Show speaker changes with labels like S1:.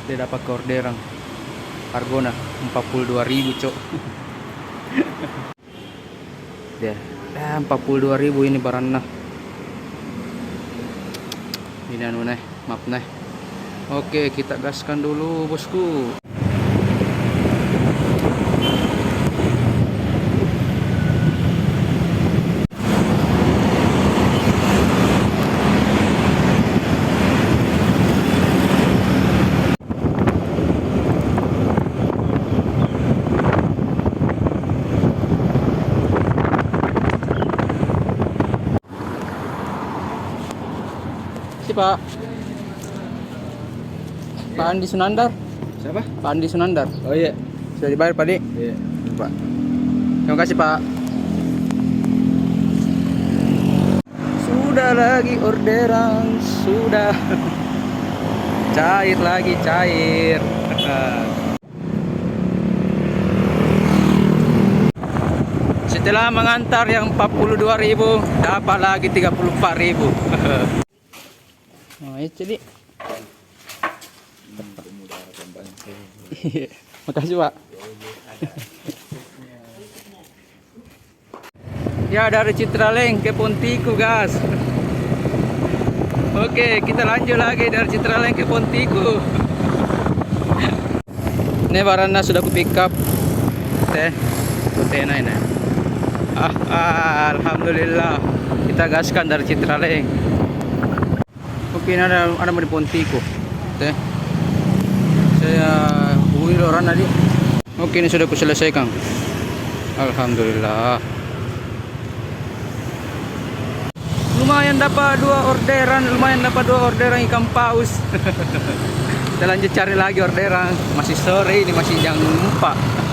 S1: Dia dapat ke orderan. Hargona 42.000 cok. Dia 42.000 ini barangnya. Ini anu nih, maaf nih. Oke, kita gaskan dulu bosku. Pak Andi Sunandar.
S2: Siapa?
S1: Pak Andi Sunandar.
S2: Oh iya.
S1: Sudah dibayar Pak Di?
S2: Iya.
S1: Pak. Terima kasih Pak. Sudah lagi orderan, sudah. Cair lagi, cair. Setelah mengantar yang 42.000, dapat lagi 34.000. Oh, itu jadi. Makasih Pak. Ya, dari Citraleng ke Pontiku guys. Oke, kita lanjut lagi dari Citraleng ke Pontiku. Ini barangnya sudah ku pick up. Tena ini. Alhamdulillah. Kita gaskan dari Citraleng. Oke, ini ada di Pontiku. Saya hubungi orang tadi. Oke, ini sudah kuselesaikan. Alhamdulillah. Lumayan dapat dua orderan ikan paus. Kita lanjut cari lagi orderan. Masih sore ini, masih jam 4.